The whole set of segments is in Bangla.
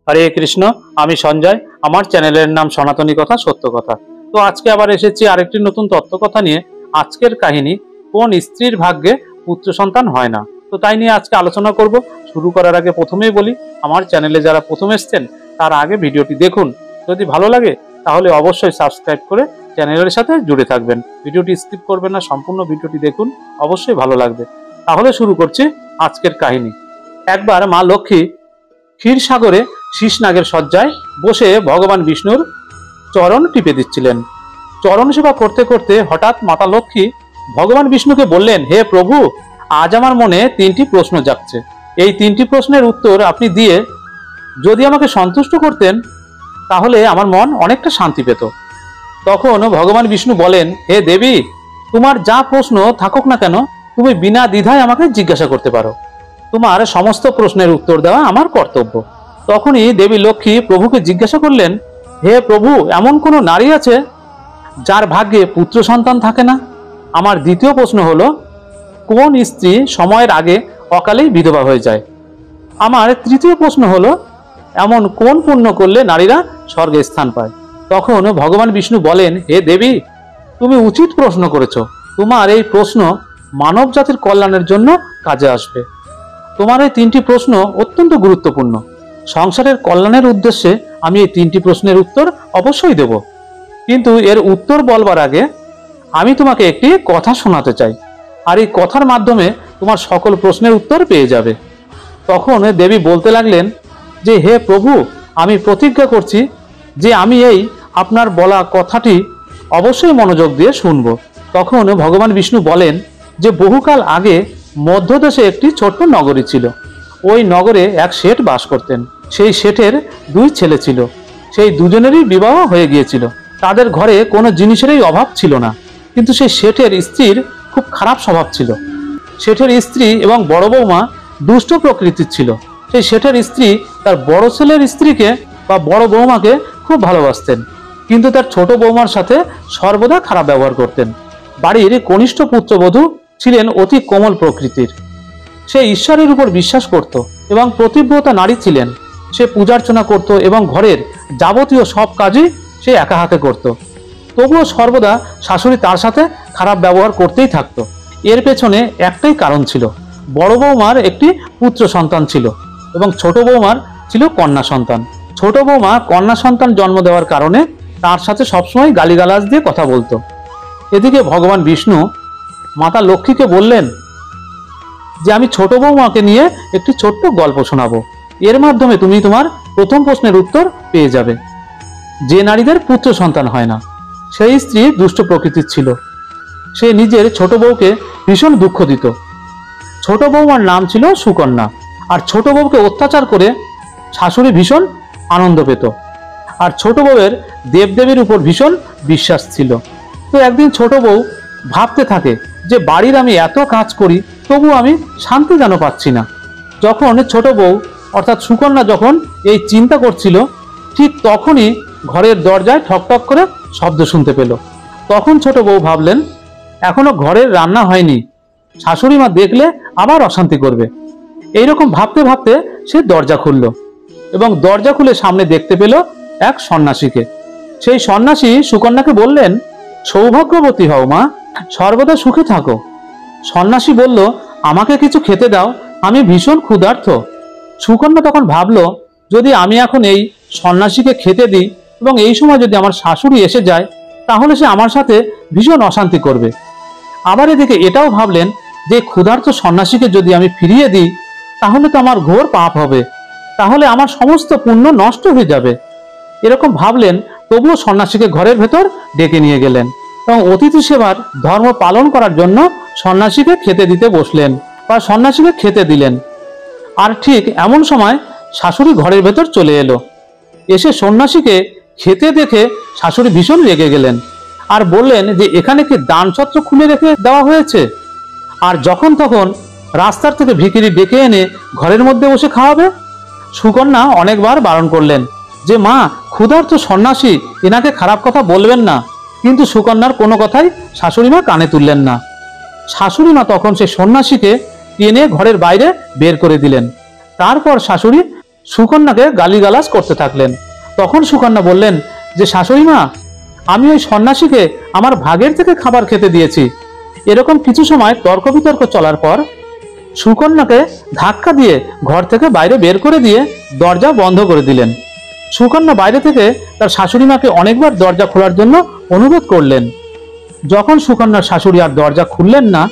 हरे कृष्ण आमी सञ्जय आमार चैनेलेर नाम सनातनी कथा सत्य कथा। तो आज के आबार एसेछि आरेकटी नतून तत्त्व कथा निये। आजकेर काहिनी कोन स्त्रीर भाग्ये पुत्र सन्तान हय ना। तो ताई निये आजके आलोचना करब। शुरू करार आगे प्रथमेई बोली आमार चैनेले जारा प्रथम एसेछेन तार आगे भिडियोटी देखुन, यदि भालो लागे ताहले अवश्यई सबस्क्राइब करे चैनेलेर साथे जुड़े थाकबेन। भिडियोटी स्किप करबेन ना, सम्पूर्ण भिडियोटी देखुन, अवश्यई भालो लागबे। ताहले शुरू करछि आजकेर काहिनी। एकबार मा लक्ष्मी क्षीरसागरे शीशनागेर सज्जाय बसे भगवान विष्णुर चरण टिपे दिच्छिलेन। चरण सेवा करते करते हठात् माता लक्ष्मी भगवान विष्णुके बोललेन, हे प्रभु, आज आमार मने तीनटी प्रश्न जागছে। এই তিনটি প্রশ্নের উত্তর আপনি দিয়ে যদি আমাকে সন্তুষ্ট করতেন তাহলে আমার মন অনেকটা শান্তি পেত। তখন ভগবান বিষ্ণু বলেন, হে দেবী, তোমার যা প্রশ্ন থাকুক না কেন তুমি বিনা দ্বিধায় আমাকে জিজ্ঞাসা করতে পারো। তোমার সমস্ত প্রশ্নের উত্তর দেওয়া আমার কর্তব্য। তখনই দেবী লক্ষ্মী প্রভুকে জিজ্ঞাসা করলেন, হে প্রভু, এমন কোনো নারী আছে যার ভাগ্যে পুত্র সন্তান থাকে না? আমার দ্বিতীয় প্রশ্ন হলো, কোন স্ত্রী সময়ের আগে অকালেই বিধবা হয়ে যায়? আমার তৃতীয় প্রশ্ন হলো, এমন কোন পুণ্য করলে নারীরা স্বর্গে স্থান পায়? তখন ভগবান বিষ্ণু বলেন, হে দেবী, তুমি উচিত প্রশ্ন করেছো। তোমার এই প্রশ্ন মানব জাতির কল্যাণের জন্য কাজে আসবে। তোমার এই তিনটি প্রশ্ন অত্যন্ত গুরুত্বপূর্ণ। সংসারের কল্যাণের উদ্দেশ্যে আমি এই তিনটি প্রশ্নের উত্তর অবশ্যই দেব। কিন্তু এর উত্তর বলবার আগে আমি তোমাকে একটি কথা শোনাতে চাই, আর এই কথার মাধ্যমে তোমার সকল প্রশ্নের উত্তর পেয়ে যাবে। তখন দেবী বলতে লাগলেন যে, হে প্রভু, আমি প্রতিজ্ঞা করছি যে আমি এই আপনার বলা কথাটি অবশ্যই মনোযোগ দিয়ে শুনব। তখন ভগবান বিষ্ণু বলেন যে বহুকাল আগে মধ্যদেশে একটি ছোট্ট নগরী ছিল। ওই নগরে এক শেঠ বাস করতেন। সেই শেঠের দুই ছেলে ছিল। সেই দুজনেরই বিবাহ হয়ে গিয়েছিল। তাদের ঘরে কোনো জিনিসেরই অভাব ছিল না। কিন্তু সেই শেঠের স্ত্রীর খুব খারাপ স্বভাব ছিল। শেঠের স্ত্রী এবং বড় বৌমা দুষ্ট প্রকৃতির ছিল। সেই শেঠের স্ত্রী তার বড় ছেলের স্ত্রীকে বা বড় বৌমাকে খুব ভালোবাসতেন, কিন্তু তার ছোট বৌমার সাথে সর্বদা খারাপ ব্যবহার করতেন। বাড়ির কনিষ্ঠ পুত্রবধূ ছিলেন অতি কোমল প্রকৃতির। সে ঈশ্বরের উপর বিশ্বাস করত এবং প্রতিব্রতা নারী ছিলেন। সে পূজার্চনা করত এবং ঘরের যাবতীয় সব কাজই সে একা হাতে করত। তবুও সর্বদা শাশুড়ি তার সাথে খারাপ ব্যবহার করতেই থাকত। এর পেছনে একটাই কারণ ছিল, বড় বৌমার একটি পুত্র সন্তান ছিল এবং ছোট বৌমার ছিল কন্যা সন্তান। ছোট বৌমা কন্যা সন্তান জন্ম দেওয়ার কারণে তার সাথে সবসময় গালিগালাজ দিয়ে কথা বলতো। এদিকে ভগবান বিষ্ণু মাতা লক্ষ্মীকে বললেন যে আমি ছোট বৌমাকে নিয়ে একটি ছোট্ট গল্প শোনাবো। এর মাধ্যমে তুমি তোমার প্রথম প্রশ্নের উত্তর পেয়ে যাবে। যে নারীদের পুত্র সন্তান হয় না, সেই স্ত্রী দুষ্ট প্রকৃতির ছিল। সে নিজের ছোট বউকে ভীষণ দুঃখ দিত। ছোট বৌমার নাম ছিল সুকন্যা। আর ছোট বউকে অত্যাচার করে শাশুড়ি ভীষণ আনন্দ পেত। আর ছোট বউয়ের দেবদেবীর উপর ভীষণ বিশ্বাস ছিল। তো একদিন ছোট বউ ভাবতে থাকে যে বাড়ির আমি এত কাজ করি, তবু আমি শান্তি যেন পাচ্ছি না। যখন ছোট বউ অর্থাৎ সুকন্যা যখন এই চিন্তা করছিল, ঠিক তখনই ঘরের দরজায় ঠকঠক করে শব্দ শুনতে পেল। তখন ছোট বউ ভাবলেন, এখনো ঘরের রান্না হয়নি, শাশুড়ি মা দেখলে আবার অশান্তি করবে। এইরকম ভাবতে ভাবতে সে দরজা খুলল এবং দরজা খুলে সামনে দেখতে পেল এক সন্ন্যাসীকে। সেই সন্ন্যাসী সুকন্যাকে বললেন, সৌভাগ্যবতী হও মা, সর্বদা সুখে থাকো। সন্ন্যাসী বলল, আমাকে কিছু খেতে দাও, আমি ভীষণ ক্ষুধার্ত। সুকন্যা তখন ভাবল, যদি আমি এখন এই সন্ন্যাসীকে খেতে দিই এবং এই সময় যদি আমার শাশুড়ি এসে যায়, তাহলে সে আমার সাথে ভীষণ অশান্তি করবে। আবার এদিকে এটাও ভাবলেন যে ক্ষুধার্ত সন্ন্যাসীকে যদি আমি ফিরিয়ে দিই, তাহলে তো আমার ঘোর পাপ হবে, তাহলে আমার সমস্ত পুণ্য নষ্ট হয়ে যাবে। এরকম ভাবলেন, তবুও সন্ন্যাসীকে ঘরের ভেতর ডেকে নিয়ে গেলেন এবং অতিথি সেবার ধর্ম পালন করার জন্য সন্ন্যাসীকে খেতে দিতে বসলেন বা সন্ন্যাসীকে খেতে দিলেন। আর ঠিক এমন সময় শাশুড়ি ঘরের ভেতর চলে এলো। এসে সন্ন্যাসীকে খেতে দেখে শাশুড়ি ভীষণ রেগে গেলেন আর বললেন যে এখানে কি দানছত্র খুলে রেখে দেওয়া হয়েছে? আর যখন তখন রাস্তার থেকে ভিখিরি ডেকে এনে ঘরের মধ্যে বসে খাওয়াবে? সুকন্যা অনেকবার বারণ করলেন যে মা, ক্ষুধার্ত সন্ন্যাসী, এনাকে খারাপ কথা বলবেন না। কিন্তু সুকন্যার কোনো কথাই শাশুড়ি মা কানে তুললেন না। শাশুড়ি মা তখন সে সন্ন্যাসীকে টেনে ঘরের বাইরে বের করে দিলেন। তারপর শাশুড়ি সুকন্যাকে গালিগালাজ করতে থাকলেন। তখন সুকন্যা বললেন যে শাশুড়ি মা, আমি ওই সন্ন্যাসীকে আমার ভাগের থেকে খাবার খেতে দিয়েছি। এরকম কিছু সময় তর্ক বিতর্ক চলার পর সুকন্যাকে ধাক্কা দিয়ে ঘর থেকে বাইরে বের করে দিয়ে দরজা বন্ধ করে দিলেন। সুকন্যা বাইরে থেকে তার শাশুড়ি মাকে অনেকবার দরজা খোলার জন্য অনুরোধ করলেন। যখন সুকন্যার শাশুড়ি আর দরজা খুললেন না,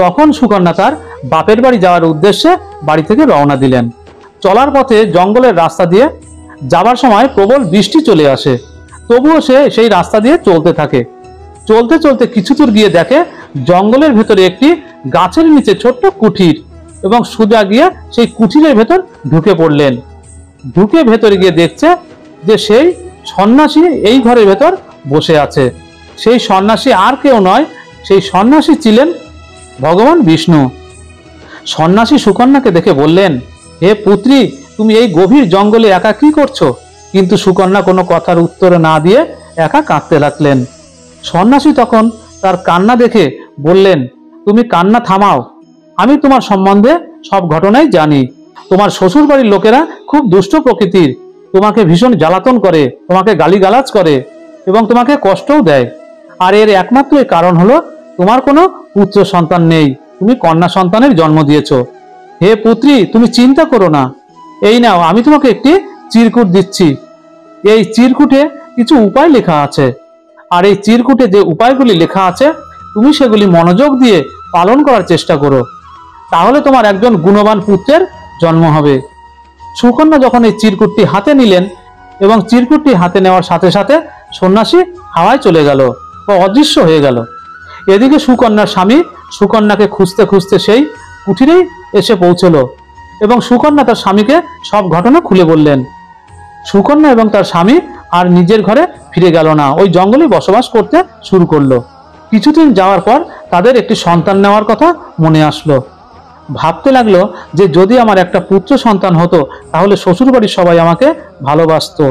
তখন সুকন্যা তার বাপের বাড়ি যাওয়ার উদ্দেশ্যে বাড়ি থেকে রওনা দিলেন। চলার পথে জঙ্গলের রাস্তা দিয়ে যাবার সময় প্রবল বৃষ্টি চলে আসে, তবুও সে সেই রাস্তা দিয়ে চলতে থাকে। চলতে চলতে কিছু দূর গিয়ে দেখে জঙ্গলের ভেতরে একটি গাছের নিচে ছোট্ট কুঠির, এবং সোজা গিয়ে সেই কুঠিরের ভেতর ঢুকে পড়লেন। ঢুকে ভেতরে গিয়ে দেখছে যে সেই সন্ন্যাসী এই ঘরের ভেতর বসে আছে। সেই সন্ন্যাসী আর কেউ নয়, সেই সন্ন্যাসী ছিলেন ভগবান বিষ্ণু। সন্ন্যাসী সুকন্যাকে দেখে বললেন, হে পুত্রী, তুমি এই গভীর জঙ্গলে একা কি করছো? কিন্তু সুকন্যা কোনো কথার উত্তর না দিয়ে একা কাঁদতে লাগলেন। সন্ন্যাসী তখন তার কান্না দেখে বললেন, তুমি কান্না থামাও, আমি তোমার সম্বন্ধে সব ঘটনাই জানি। তোমার শ্বশুর বাড়ির লোকেরা খুব দুষ্ট প্রকৃতির, তোমাকে ভীষণ জ্বালাতন করে, তোমাকে গালিগালাজ করে এবং তোমাকে কষ্টও দেয়। আর এর একমাত্র কারণ হলো তোমার কোনো পুত্র সন্তান নেই, তুমি কন্যা সন্তানের জন্ম দিয়েছ। হে পুত্রী, তুমি চিন্তা করো না, এই নাও, আমি তোমাকে একটি চিরকুট দিচ্ছি। এই চিরকুটে কিছু উপায় লেখা আছে, আর এই চিরকুটে যে উপায়গুলি লেখা আছে তুমি সেগুলি মনোযোগ দিয়ে পালন করার চেষ্টা করো, তাহলে তোমার একজন গুণবান পুত্রের জন্ম হবে। সুকন্যা যখন এই চিরকুটটি হাতে নিলেন এবং চিরকুটটি হাতে নেওয়ার সাথে সাথে সন্ন্যাসী হাওয়ায় চলে গেল বা অদৃশ্য হয়ে গেল। এদিকে সুকন্যার স্বামী সুকন্যাকে খুঁজতে খুঁজতে সেই কুঠিরেই এসে পৌঁছলো এবং সুকন্যা তার স্বামীকে সব ঘটনা খুলে বললেন। সুকন্যা এবং তার স্বামী আর নিজের ঘরে ফিরে গেল না, ওই জঙ্গলে বসবাস করতে শুরু করলো। কিছুদিন যাওয়ার পর তাদের একটি সন্তান নেওয়ার কথা মনে আসলো। ভাবতে লাগলো যে যদি আমার একটা পুত্র সন্তান হতো তাহলে শ্বশুরবাড়ির সবাই আমাকে ভালোবাসতো।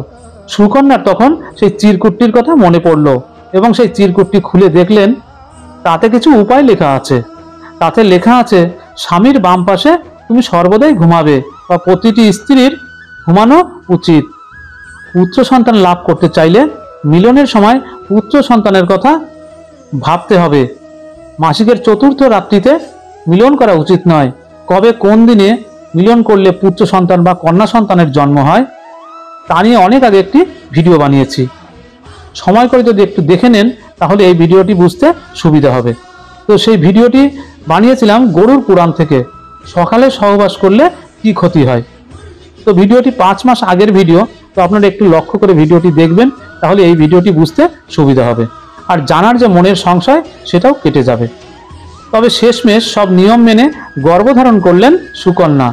সুকন্যার তখন সেই চিরকুটটির কথা মনে পড়লো এবং সেই চিরকুটটি খুলে দেখলেন তাতে কিছু উপায় লেখা আছে। তাতে লেখা আছে, স্বামীর বাম পাশে তুমি সর্বদাই ঘুমাবে বা প্রতিটি স্ত্রীর ঘুমানো উচিত। পুত্র সন্তান লাভ করতে চাইলে মিলনের সময় পুত্র সন্তানের কথা ভাবতে হবে। মাসিকের চতুর্থ রাত্রিতে মিলন করা উচিত নয়। কবে কোন দিনে মিলন করলে পুত্র সন্তান বা কন্যা সন্তানের জন্ম হয় তা নিয়ে অনেক আগে একটি ভিডিও বানিয়েছি, সময় করে যদি একটু দেখে নেন তাহলে এই ভিডিওটি বুঝতে সুবিধা হবে। তো সেই ভিডিওটি বানিয়েছিলাম গরুর পুরাণ থেকে, সকালে সহবাস করলে কি ক্ষতি হয়। তো ভিডিওটি 5 মাস আগের ভিডিও, তো আপনারা একটু লক্ষ্য করে ভিডিওটি দেখবেন, তাহলে এই ভিডিওটি বুঝতে সুবিধা হবে আর জানার যে মনের সংশয় সেটাও কেটে যাবে। তবে শেষমেশ সব নিয়ম মেনে গর্ভধারণ করলেন সুকন্যা।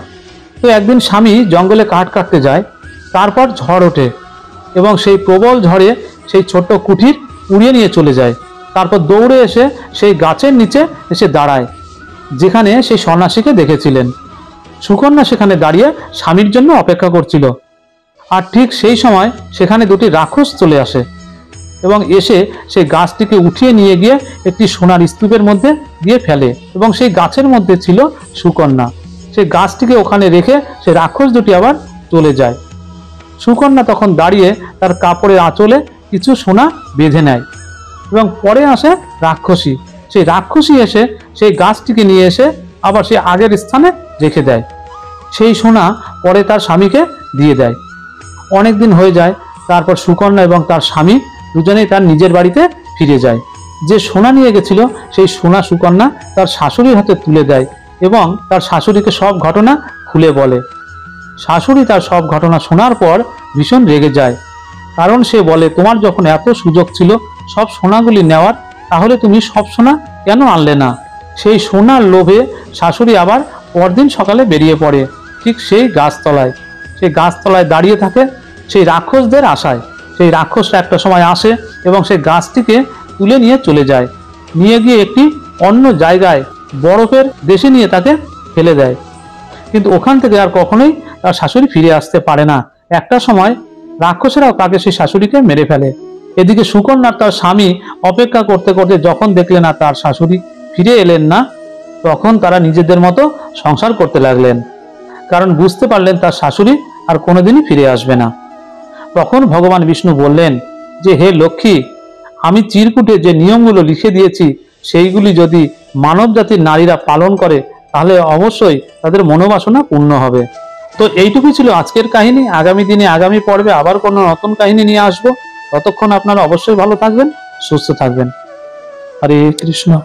তো একদিন স্বামী জঙ্গলে কাঠ কাটতে যায়, তারপর ঝড় ওঠে এবং সেই প্রবল ঝড়ে সেই ছোট্ট কুঠির উড়িয়ে নিয়ে চলে যায়। তারপর দৌড়ে এসে সেই গাছের নিচে এসে দাঁড়ায় যেখানে সেই সন্ন্যাসীকে দেখেছিলেন। সুকন্যা সেখানে দাঁড়িয়ে স্বামীর জন্য অপেক্ষা করছিল। আর ঠিক সেই সময় সেখানে দুটি রাক্ষস চলে আসে এবং এসে সেই গাছটিকে উঠিয়ে নিয়ে গিয়ে একটি সোনার স্তূপের মধ্যে দিয়ে ফেলে এবং সেই গাছের মধ্যে ছিল সুকন্যা। সেই গাছটিকে ওখানে রেখে সেই রাক্ষস দুটি আবার চলে যায়। সুকন্যা তখন দাঁড়িয়ে তার কাপড়ের আঁচলে কিছু সোনা বেঁধে নেয় এবং পরে আসে রাক্ষসী। সেই রাক্ষসী এসে সেই গাছটিকে নিয়ে এসে আবার সে আগের স্থানে রেখে দেয়। সেই সোনা পরে তার স্বামীকে দিয়ে দেয়। অনেক দিন হয়ে যায়, তারপর সুকন্যা এবং তার স্বামী দুজনেই তার নিজের বাড়িতে ফিরে যায়। যে সোনা নিয়ে গেছিল সেই সোনা সুকন্যা তার শাশুড়ির হাতে তুলে দেয় এবং তার শাশুড়িকে সব ঘটনা খুলে বলে। শাশুড়ি তার সব ঘটনা শোনার পর ভীষণ রেগে যায়, কারণ সে বলে, তোমার যখন এত সুযোগ ছিল সব সোনাগুলি নেওয়ার, তাহলে তুমি সব সোনা কেন আনলে না? সেই সোনার লোভে শাশুড়ি আবার পরদিন সকালে বেরিয়ে পড়ে ঠিক সেই গাছতলায়। সেই গাছতলায় দাঁড়িয়ে থাকে সেই রাক্ষসদের আশায়। সেই রাক্ষসরা একটা সময় আসে এবং সেই গাছটিকে তুলে নিয়ে চলে যায়, নিয়ে গিয়ে একটি অন্য জায়গায় বরফের দেশে নিয়ে তাকে ফেলে দেয়। কিন্তু ওখান থেকে আর কখনোই তার শাশুড়ি ফিরে আসতে পারে না। একটা সময় রাক্ষসেরাও তাকে সেই শাশুড়িকে মেরে ফেলে। এদিকে সুকন্যার তার স্বামী অপেক্ষা করতে করতে যখন দেখলেন না তার শাশুড়ি ফিরে এলেন না, তখন তারা নিজেদের মতো সংসার করতে লাগলেন, কারণ বুঝতে পারলেন তার শাশুড়ি আর কোনোদিনই ফিরে আসবে না। তখন ভগবান বিষ্ণু বললেন যে, হে লক্ষ্মী, আমি চিরকুটে যে নিয়মগুলো লিখে দিয়েছি সেইগুলি যদি মানব জাতির নারীরা পালন করে তাহলে অবশ্যই তাদের মনোবাসনা পূর্ণ হবে। তো এইটুকুই ছিল আজকের কাহিনী। আগামী দিনে আগামী পর্বে আবার কোনো নতুন কাহিনী নিয়ে আসবো। ততক্ষণ আপনারা অবশ্যই ভালো থাকবেন, সুস্থ থাকবেন। হরে কৃষ্ণ।